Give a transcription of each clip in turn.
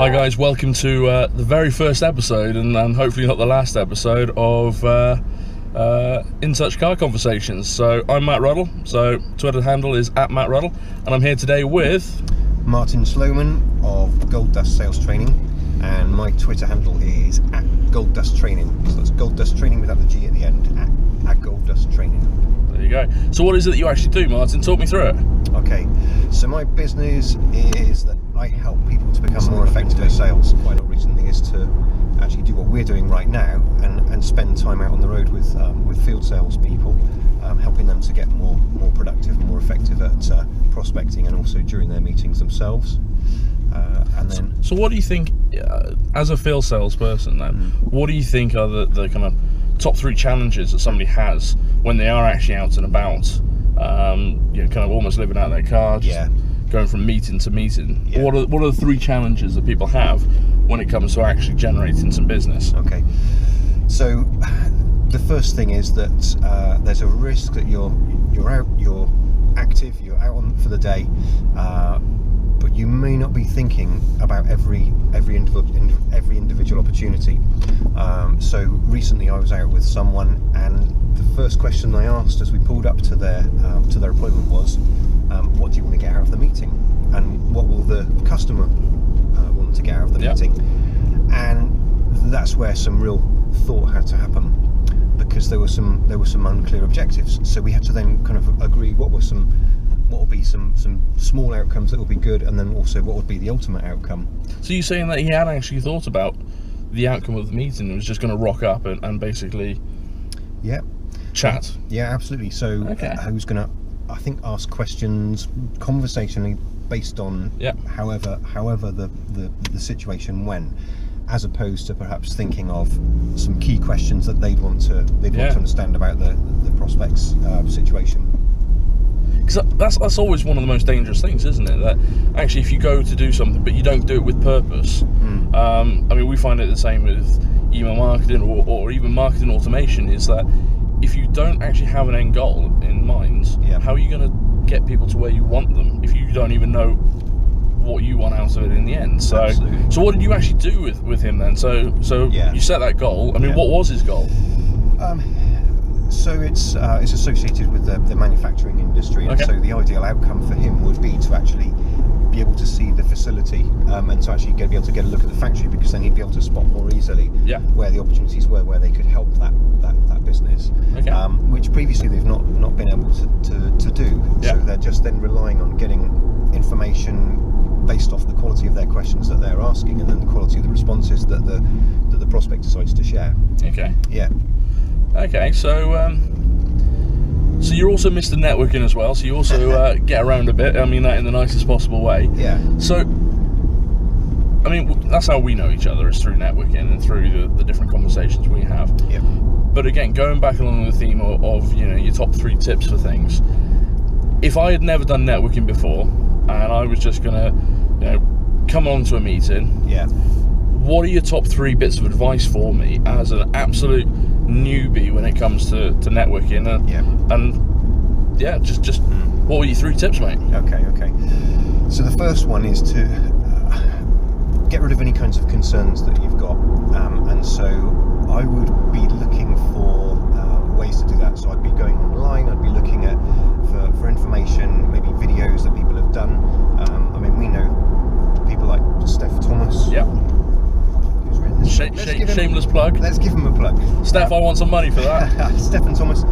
Hi guys, welcome to the very first episode and hopefully not the last episode of InTouch Car Conversations. So I'm Matt Ruddle, so Twitter handle is @MattRuddle, and I'm here today with Martyn Sloman of Golddust Sales Training, and my Twitter handle is @Golddust Training. So that's Golddust Training without the G at the end, at Golddust Training. There you go. So what is it that you actually do, Martyn? Talk me through it. Okay, so my business is that I help people to become more effective at sales. Quite a lot recently is to actually do what we're doing right now and spend time out on the road with field sales people, helping them to get more productive and more effective at prospecting, and also during their meetings themselves. And then, so what do you think, as a field salesperson then, what do you think are the kind of top 3 challenges that somebody has when they are actually out and about, kind of almost living out their car, just going from meeting to meeting? What are the 3 challenges that people have when it comes to actually generating some business? Okay, so the first thing is that there's a risk that you're active, you're out for the day, but you may not be thinking about every individual opportunity. So recently I was out with someone, and the first question I asked as we pulled up to their appointment was, what do you want to get out of the meeting, and what will the customer want to get out of the meeting? And that's where some real thought had to happen, because there were some unclear objectives. So we had to then kind of agree what would be some small outcomes that would be good, and then also what would be the ultimate outcome. So you're saying that he had actually thought about the outcome of the meeting and was just going to rock up and basically chat? Yeah, absolutely. So I was going to, I think, ask questions conversationally based on however the situation went, as opposed to perhaps thinking of some key questions that they'd want to understand about the prospect's situation. Because that's always one of the most dangerous things, isn't it? That actually, if you go to do something but you don't do it with purpose, I mean, we find it the same with email marketing or even marketing automation, is that if you don't actually have an end goal in mind, how are you going to get people to where you want them if you don't even know what you want out of it in the end? So what did you actually do with him then? So you set that goal. I mean, what was his goal? So it's associated with the manufacturing industry, and so the ideal outcome for him would be to actually be able to see the facility, and to actually be able to get a look at the factory, because then he'd be able to spot more easily where the opportunities were, where they could help that business, which previously they've not been able to do. So they're just then relying on getting information based off the quality of their questions that they're asking, and then the quality of the responses that the prospect decides to share. Okay, so you're also Mr. Networking as well, so you also get around a bit. I mean that in the nicest possible way. So, I mean, that's how we know each other, is through networking and through the different conversations we have. But again, going back along the theme of your top 3 tips for things, if I had never done networking before and I was just gonna come on to a meeting, what are your top 3 bits of advice for me as an absolute newbie when it comes to networking? Just what were your 3 tips, mate? Okay. So the first one is to get rid of any kinds of concerns that you've got, and so I would be looking for ways to do that. So I'd be going online, I'd be looking at for information, maybe videos that people have done. I mean, we know people like Steph Thomas. Shameless plug. Let's give him a plug. Steph, I want some money for that. Steph and Thomas.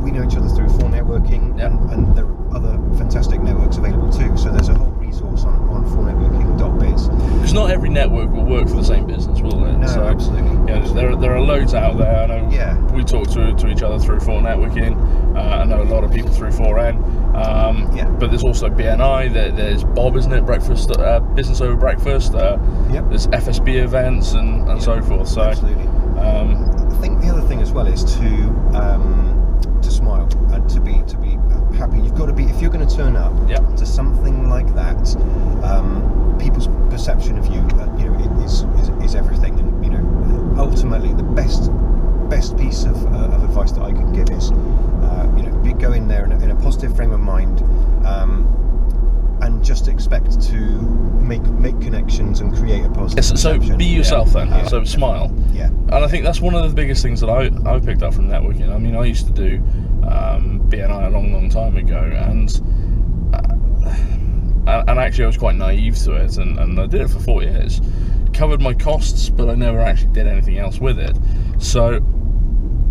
We know each other through 4 networking, and there are other fantastic networks available too. So there's a whole resource on 4networking.biz. Because not every network will work for the same business, will it? No, absolutely. There are loads out there. I know we talk to each other through 4 networking. I know a lot of people through 4N. But there's also BNI. There's Bob, isn't it? Breakfast, business over breakfast. There's FSB events and so forth. So absolutely. I think the other thing as well is to smile and to be happy. You've got to be, if you're going to turn up to something like that, people's perception of you, is everything. And ultimately, the best piece of advice that I can give is, go in there in a positive frame of mind. and just expect to make connections and create a positive perception. So be yourself then. So smile. Yeah. And I think that's one of the biggest things that I picked up from networking. I mean, I used to do BNI a long time ago, and actually I was quite naive to it, and I did it for 4 years. Covered my costs, but I never actually did anything else with it. So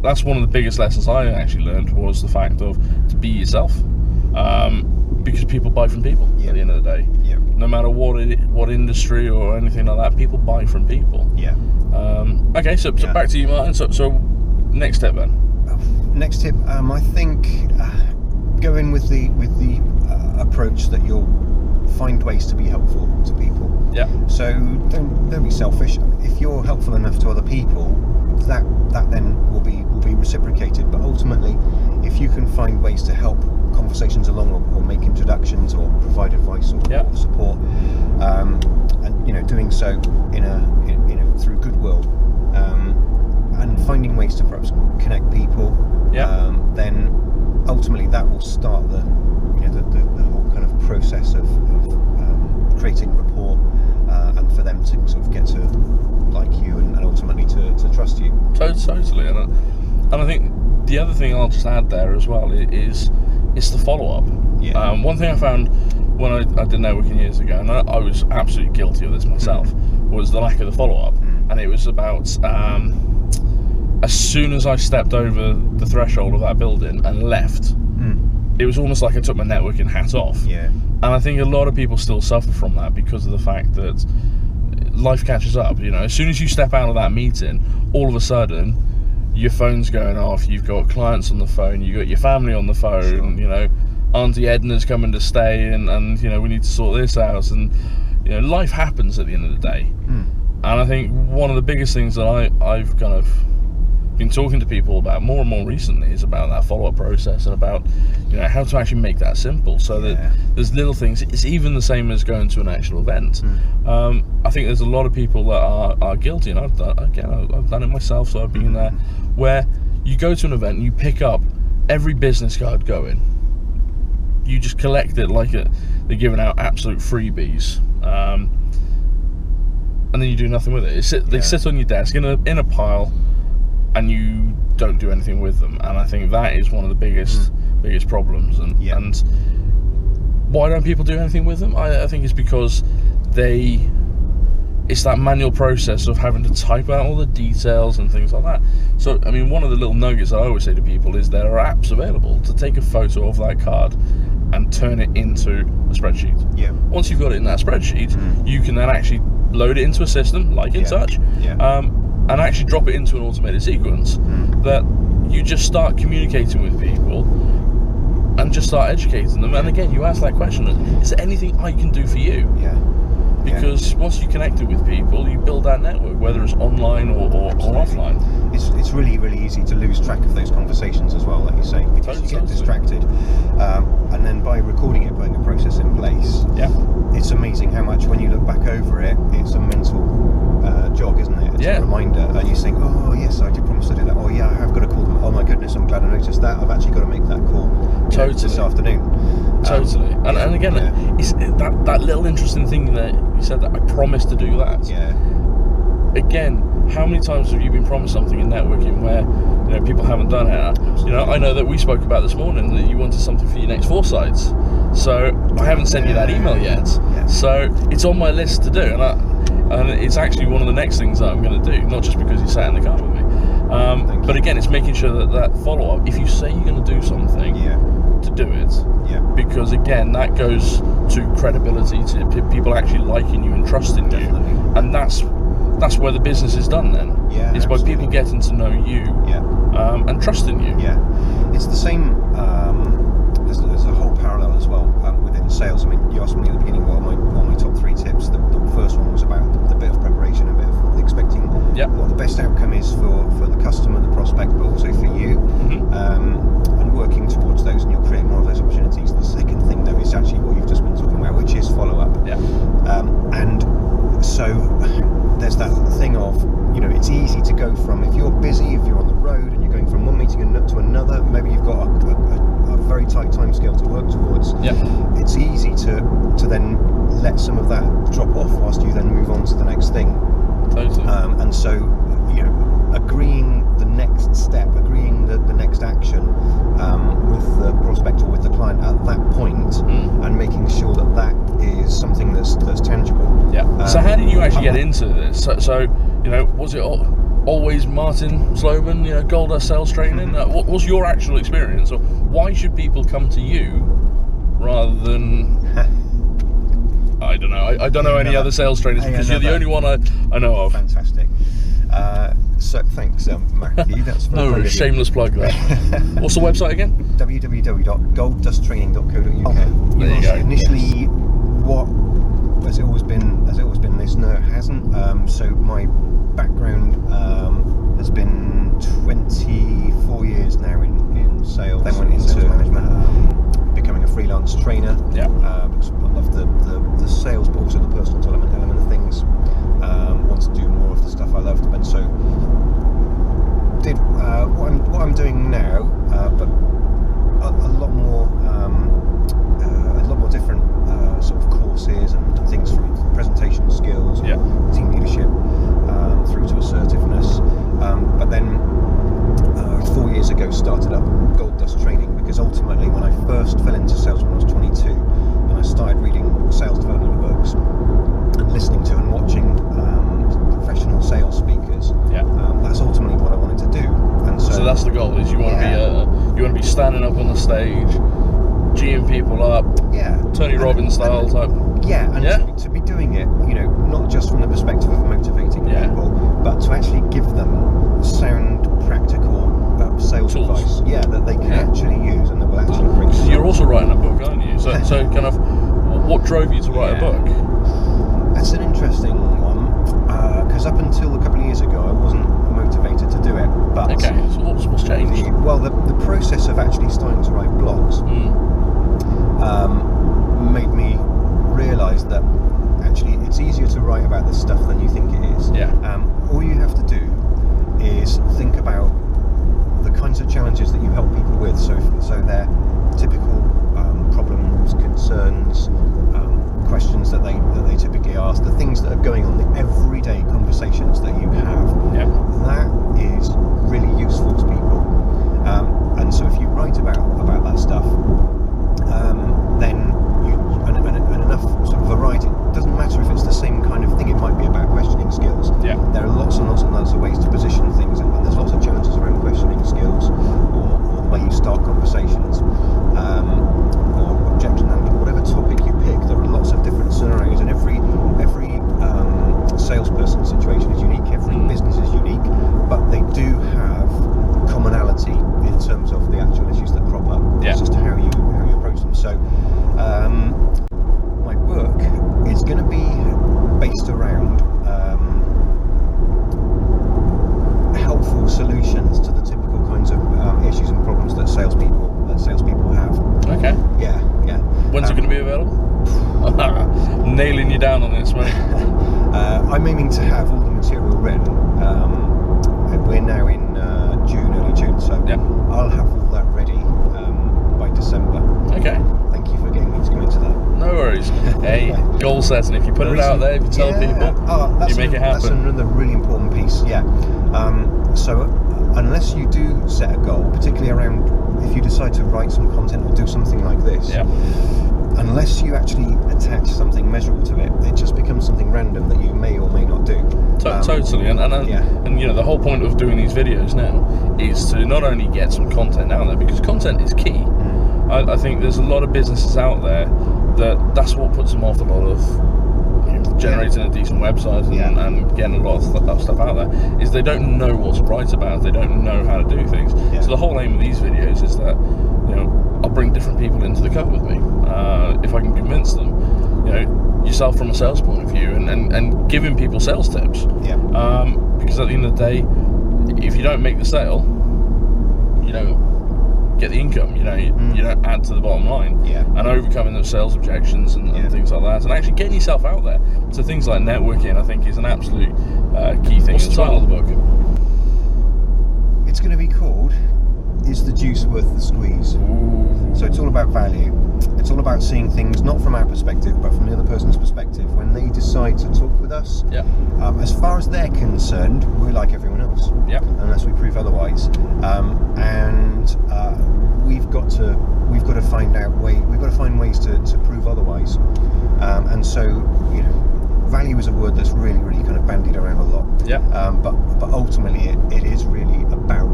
that's one of the biggest lessons I actually learned, was the fact of to be yourself. Because people buy from people at the end of the day. Yeah. No matter what industry or anything like that, people buy from people. Yeah. Okay, so back to you, Martyn. So next step then. Next tip, I think go in with the approach that you'll find ways to be helpful to people. Yeah. So don't be selfish. If you're helpful enough to other people, that then will be reciprocated. But ultimately, if you can find ways to help conversations along, or make introductions, or provide advice or support, and doing so in a through goodwill, and finding ways to perhaps connect people, then ultimately that will start the whole kind of process of creating rapport, and for them to sort of get to like you and ultimately to trust you. Totally, and I think the other thing I'll just add there as well is the follow-up. Yeah. One thing I found when I did networking years ago, and I was absolutely guilty of this myself, was the lack of the follow-up. And it was about as soon as I stepped over the threshold of that building and left, it was almost like I took my networking hat off. Yeah. And I think a lot of people still suffer from that because of the fact that life catches up. As soon as you step out of that meeting, all of a sudden your phone's going off, you've got clients on the phone, you've got your family on the phone, sure. Auntie Edna's coming to stay, and we need to sort this out, and life happens at the end of the day. And I think one of the biggest things that I've kind of been talking to people about more and more recently is about that follow-up process, and about how to actually make that simple, so that there's little things. It's even the same as going to an actual event. I think there's a lot of people that are guilty, and I've done it myself, so I've been there, where you go to an event and you pick up every business card going, you just collect it like they're giving out absolute freebies, and then you do nothing with it. They sit on your desk in a pile, and you don't do anything with them. And I think that is one of the biggest problems. And why don't people do anything with them? I think it's because it's that manual process of having to type out all the details and things like that. So, I mean, one of the little nuggets that I always say to people is there are apps available to take a photo of that card and turn it into a spreadsheet. Yeah. Once you've got it in that spreadsheet, you can then actually load it into a system like InTouch, and actually drop it into an automated sequence that you just start communicating with people and just start educating them. And again, you ask that question, is there anything I can do for you? Because once you connected with people, you build that network, whether it's online or offline. It's really, really easy to lose track of those conversations as well, like you say, because you get distracted. And then by recording it, putting a process in place, it's amazing how much, when you look back over it, it's a mental jog, isn't it? It's a reminder, and you think, oh yes, I did promise to do that. Oh yeah, I have got to call them. Oh my goodness, I'm glad I noticed that. I've actually got to make that call this afternoon. And again, it's that little interesting thing that you said, that I promised to do that. Again, how many times have you been promised something in networking where people haven't done it? I know that we spoke about this morning that you wanted something for your next foresights, so I haven't sent you that email yet. So it's on my list to do, and it's actually one of the next things that I'm going to do, not just because you sat in the car with me, but again, it's making sure that follow-up, if you say you're going to do something, to do it, because again, that goes to credibility, to people actually liking you and trusting you, and that's where the business is done then. It's by people getting to know you, and trusting you. It's the same. There's a whole parallel as well within sales. I mean, you asked me at the beginning what are my top 3 tips. The first one was about the bit of preparation, a bit of expecting what the best outcome is for the customer, the prospect, but also for you, and working towards those, and you'll create more of those opportunities. The second thing, though, is actually what you've just been talking about, which is follow-up. And so there's that thing of, it's easy to go from, if you're busy, if you're on the road and you're going from one meeting to another, maybe you've got a very tight time scale to work towards. It's it's easy to then let some of that drop off whilst you then move on to the next thing. Totally. And so, you know, agreeing the next step, agreeing the next action with the prospect or with the client at that point, and making sure that is something that's tangible. Yeah. So how did you actually get into this? So you know, was it always Martyn Sloman, you know, Golddust sales training? What was your actual experience, or why should people come to you rather than I don't know. I don't know any other sales trainers, because you're the only one I know of. Fantastic. So thanks, Matthew. That's very no shameless plug there. What's the website again? www.golddusttraining.co.uk. There you go. Initially, what has it always been this? No, it hasn't. So my background has been 24 years now in sales. Then went into sales management, becoming a freelance trainer. Yeah. Because I love the sales, but also the personal development element of things. Want to do more of the stuff I loved, and so did what I'm doing now, but a lot more different sort of courses and things, from presentation skills, team leadership, through to assertiveness. But then 4 years ago started up Golddust Training, because ultimately when I first fell into sales when I was 22, and I started reading sales development books and listening to and watching professional sales speakers, that's ultimately what I wanted to do. And so that's the goal, is you want to be standing up on the stage, geeing people up, Tony Robbins style type. And to be doing it, you know, not just from the perspective of motivating people, but to actually give them sound, practical sales tools. advice, that they can actually use and that will actually bring. So you're also writing a book, aren't you? So kind of, what drove you to write a book? That's an interesting one, because up until a couple of years ago, I wasn't motivated to do it. But so what's changed? The process of actually starting to write blogs made me realise that actually it's easier to write about this stuff than you think it is. All you have to do is think about the kinds of challenges that you help people with. So they're typical problems, concerns, questions that they typically ask, the things that are going on, the everyday conversations that you have. That is really useful to people. And so if you write about that stuff, then and enough sort of variety. It doesn't matter if it's the same kind of thing. It might be about questioning skills. There are lots and lots and lots of ways to position things, and there's lots of challenges around questioning skills, or the way you start conversations, or objection handling, whatever topic you pick. There are lots of different scenarios, and every salesperson situation is unique. Every business is unique, but they do have commonality in terms of the actual issues that crop up. It's just how you approach them. So my book is going to be based around helpful solutions to the typical kinds of issues and problems that salespeople have. Okay. Yeah. When's it going to be available? Nailing you down on this, mate. I'm aiming to have all the material written. We're now in early June, so I'll have all that ready by December. Okay. Thank you for getting me to come into that. No worries. Hey, goal setting. If you put it out there, if you tell people, you make it happen. That's another really important piece. So unless you do set a goal, particularly around if you decide to write some content or do something like this, unless you actually attach something measurable to it, it just becomes something random that you may or may not do. Totally, and you know, the whole point of doing these videos now is to not only get some content out there, because content is key. I think there's a lot of businesses out there that's what puts them off a lot of generating a decent website and getting a lot of stuff out there, is they don't know what to write about, they don't know how to do things. So the whole aim of these videos is that, you know, I'll bring different people into the cover with me, if I can convince them, you know, yourself from a sales point of view, and giving people sales tips. Because at the end of the day, if you don't make the sale, you don't get the income, you know, you don't add to the bottom line. And overcoming those sales objections and things like that, and actually getting yourself out there. So things like networking, I think, is an absolute key thing. What's the title of the book? It's going to be called is the juice worth the squeeze? Ooh. So it's all about value. It's all about seeing things not from our perspective, but from the other person's perspective. When they decide to talk with us, as far as they're concerned, we're like everyone else, unless we prove otherwise. We've got to find ways to prove otherwise. And so, you know, value is a word that's really, really kind of bandied around a lot. But ultimately, it is really about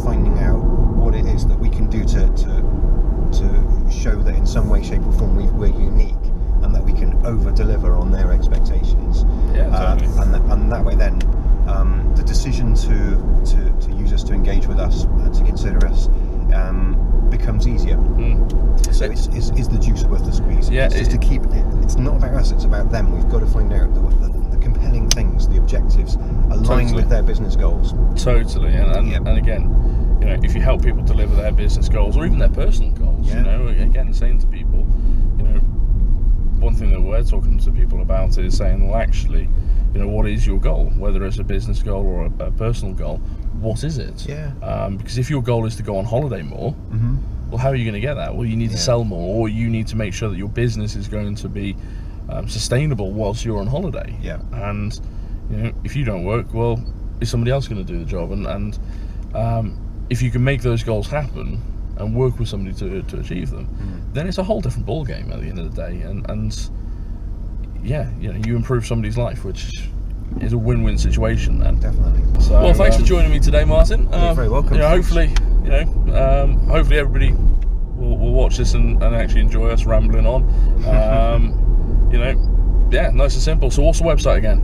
finding out what it is that we can do to show that in some way, shape, or form we're unique, and that we can over-deliver on their expectations. Totally. And that way, then the decision to use us, to engage with us, to consider us, becomes easier. So is the juice worth the squeeze? It's just to keep it. It's not about us; it's about them. We've got to find out the compelling things, the objectives, align with their business goals. Totally, and again, you know, if you help people deliver their business goals or even their personal goals, you know, again, saying to people, you know, one thing that we're talking to people about is saying, well, actually, you know, what is your goal? Whether it's a business goal or a personal goal, what is it? Because if your goal is to go on holiday more, well, how are you going to get that? Well, you need to sell more, or you need to make sure that your business is going to be sustainable whilst you're on holiday. And you know, if you don't work, well, is somebody else going to do the job? And if you can make those goals happen and work with somebody to achieve them, then it's a whole different ball game at the end of the day. And yeah, you know, you improve somebody's life, which is a win-win situation then. Definitely. So, well, thanks for joining me today, Martyn. You're very welcome. You know, hopefully everybody will watch this and actually enjoy us rambling on. You know, nice and simple. So what's the website again?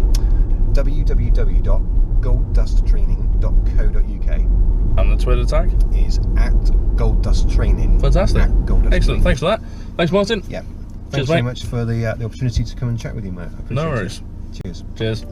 www.golddusttraining.co.uk. And the Twitter tag is @golddusttraining. Fantastic. Golddust Excellent. Training. Thanks for that. Thanks, Martyn. Thanks very much for the opportunity to come and chat with you, mate. I appreciate No worries. it. Cheers. Cheers.